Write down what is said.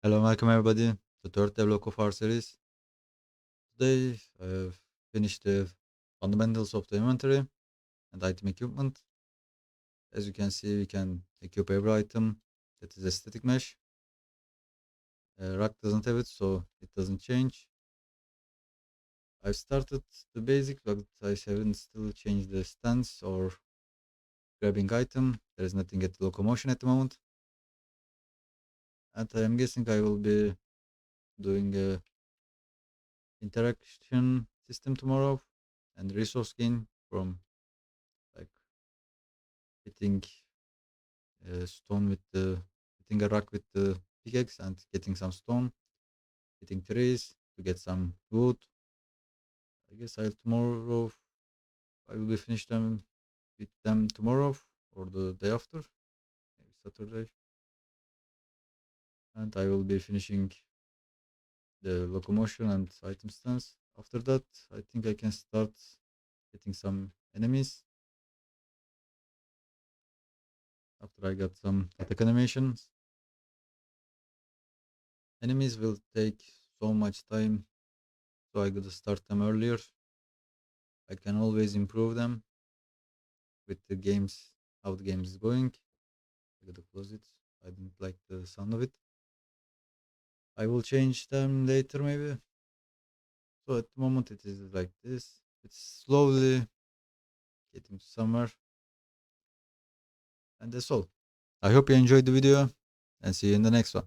Hello, welcome everybody. The third devlog of our series. Today I have finished the fundamentals of the inventory and item equipment. As you can see, we can equip every item that is a static mesh. Rock doesn't have it, so it doesn't change. I've started the basic, but I haven't still changed the stance or grabbing item. There is nothing at the locomotion at the moment. And I am guessing I will be doing a interaction system tomorrow and resource gain from like hitting stone with the hitting a rock with the pickaxe and getting some stone, hitting trees to get some wood. I guess I'll tomorrow I will be finished them with them tomorrow or the day after, maybe Saturday, and I will be finishing the locomotion and item stance. After that, I think I can start getting some enemies. After I got some attack animations, enemies will take so much time, so I gotta start them earlier. I can always improve them with the games, how the game is going. I gotta close it. I didn't like the sound of it. I will change them later maybe. So at the moment it is like this. It's slowly getting to summer. And that's all. I hope you enjoyed the video and see you in the next one.